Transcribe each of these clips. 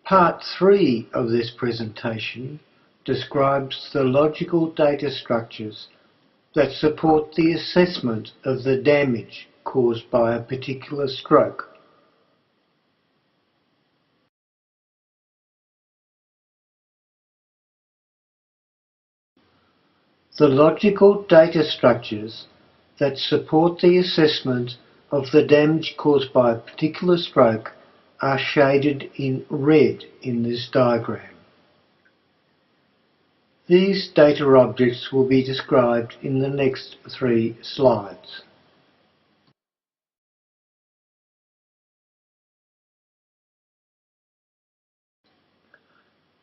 Part 3 of this presentation describes the logical data structures that support the assessment of the damage caused by a particular stroke. The logical data structures that support the assessment of the damage caused by a particular stroke are shaded in red in this diagram. These data objects will be described in the next 3 slides.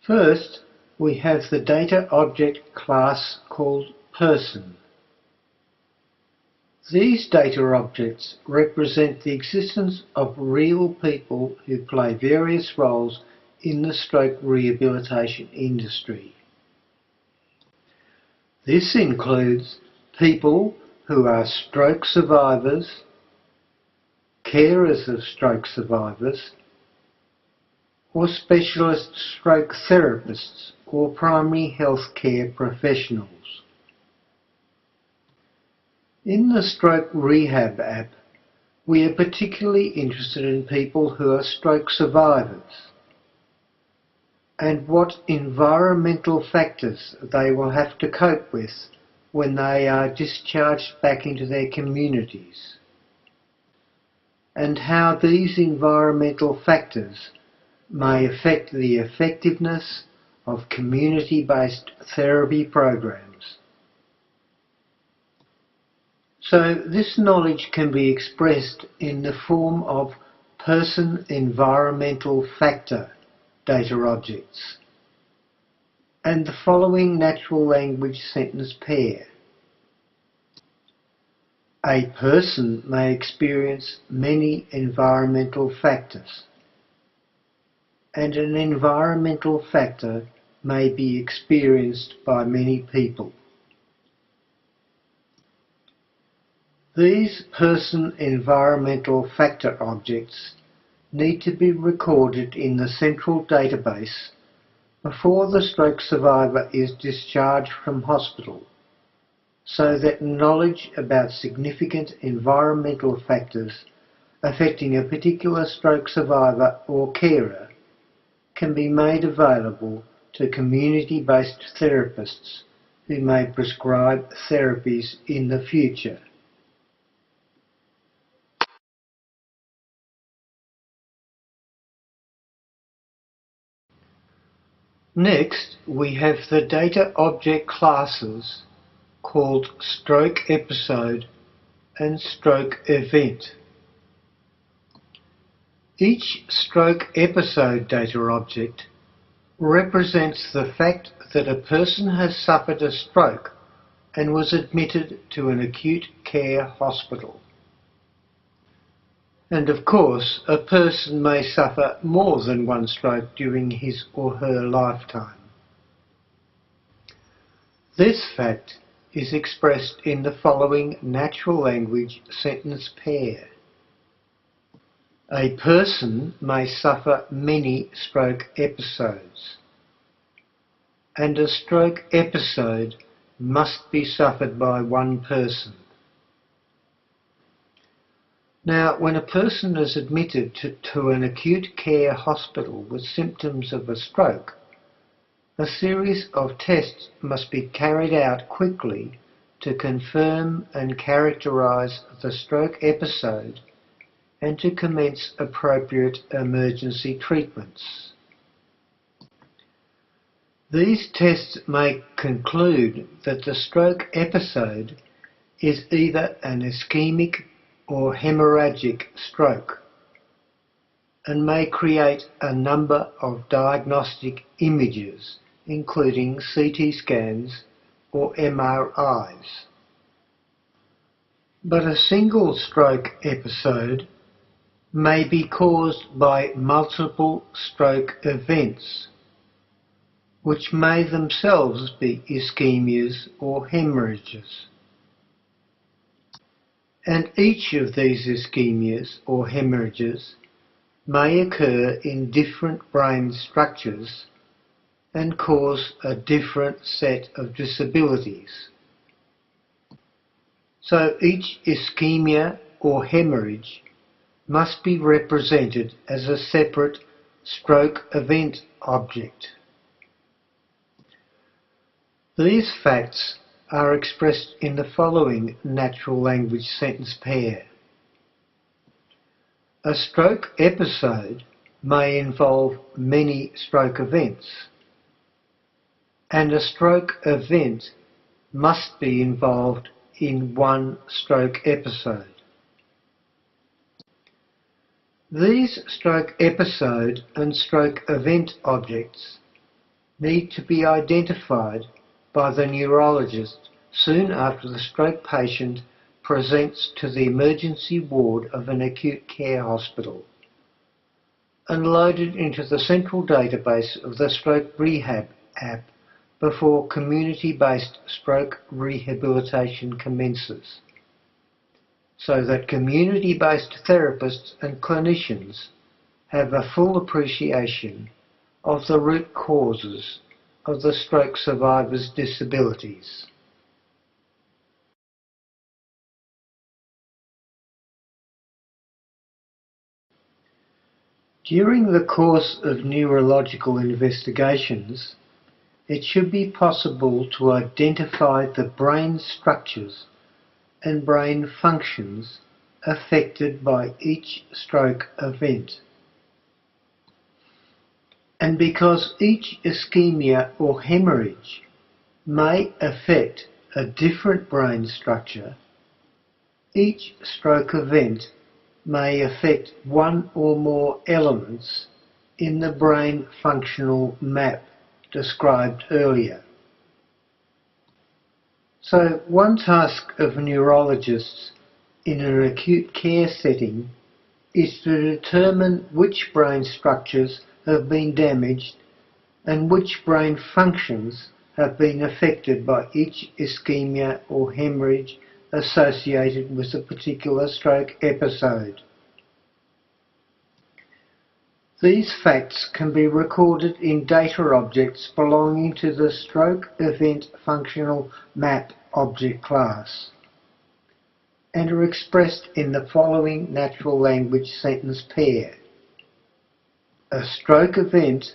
First, we have the data object class called person. These data objects represent the existence of real people who play various roles in the stroke rehabilitation industry. This includes people who are stroke survivors, carers of stroke survivors, or specialist stroke therapists or primary health care professionals. In the Stroke Rehab app, we are particularly interested in people who are stroke survivors and what environmental factors they will have to cope with when they are discharged back into their communities, and how these environmental factors may affect the effectiveness of community-based therapy programs. So this knowledge can be expressed in the form of person environmental factor data objects and the following natural language sentence pair. A person may experience many environmental factors, and an environmental factor may be experienced by many people. These person environmental factor objects need to be recorded in the central database before the stroke survivor is discharged from hospital, so that knowledge about significant environmental factors affecting a particular stroke survivor or carer can be made available to community-based therapists who may prescribe therapies in the future. Next, we have the data object classes called stroke episode and stroke event. Each stroke episode data object represents the fact that a person has suffered a stroke and was admitted to an acute care hospital. And of course, a person may suffer more than one stroke during his or her lifetime. This fact is expressed in the following natural language sentence pair. A person may suffer many stroke episodes, and a stroke episode must be suffered by one person. Now, when a person is admitted to an acute care hospital with symptoms of a stroke, a series of tests must be carried out quickly to confirm and characterise the stroke episode and to commence appropriate emergency treatments. These tests may conclude that the stroke episode is either an ischemic or hemorrhagic stroke and may create a number of diagnostic images, including CT scans or MRIs. But a single stroke episode may be caused by multiple stroke events, which may themselves be ischemias or hemorrhages. And each of these ischemias or hemorrhages may occur in different brain structures and cause a different set of disabilities. So each ischemia or hemorrhage must be represented as a separate stroke event object. These facts are expressed in the following natural language sentence pair. A stroke episode may involve many stroke events, and a stroke event must be involved in one stroke episode. These stroke episode and stroke event objects need to be identified by the neurologist soon after the stroke patient presents to the emergency ward of an acute care hospital and loaded into the central database of the Stroke Rehab app before community-based stroke rehabilitation commences, so that community-based therapists and clinicians have a full appreciation of the root causes of the stroke survivor's disabilities. During the course of neurological investigations, it should be possible to identify the brain structures and brain functions affected by each stroke event. And because each ischemia or hemorrhage may affect a different brain structure, each stroke event may affect one or more elements in the brain functional map described earlier. So one task of neurologists in an acute care setting is to determine which brain structures have been damaged and which brain functions have been affected by each ischemia or hemorrhage associated with a particular stroke episode. These facts can be recorded in data objects belonging to the Stroke Event Functional Map object class and are expressed in the following natural language sentence pair. A stroke event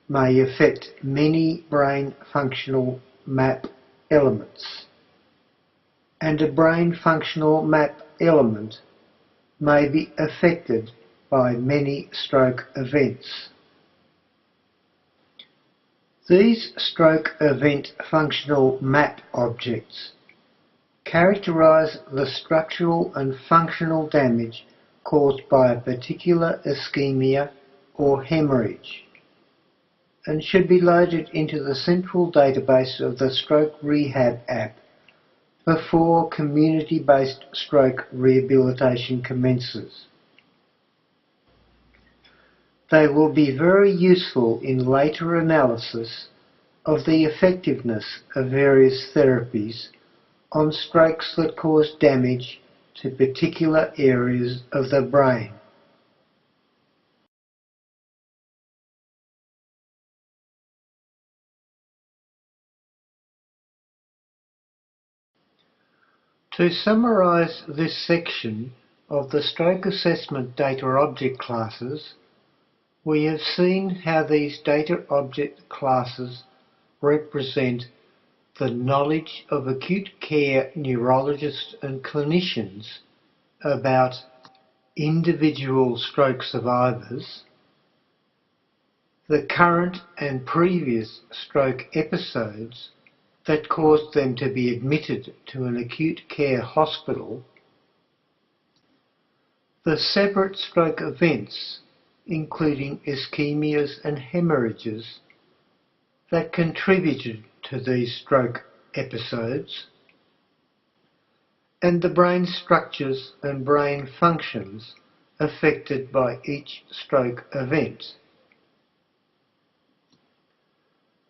may affect many brain functional map elements, and a brain functional map element may be affected by many stroke events. These stroke event functional map objects characterise the structural and functional damage caused by a particular ischemia or hemorrhage and should be loaded into the central database of the Stroke Rehab app before community-based stroke rehabilitation commences. They will be very useful in later analysis of the effectiveness of various therapies on strokes that cause damage to particular areas of the brain. To summarise this section of the stroke assessment data object classes, we have seen how these data object classes represent the knowledge of acute care neurologists and clinicians about individual stroke survivors, the current and previous stroke episodes that caused them to be admitted to an acute care hospital, the separate stroke events, including ischemias and hemorrhages, that contributed to these stroke episodes, and the brain structures and brain functions affected by each stroke event.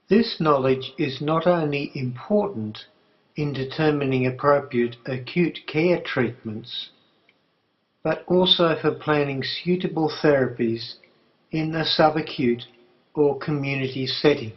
This knowledge is not only important in determining appropriate acute care treatments, but also for planning suitable therapies in the subacute or community setting.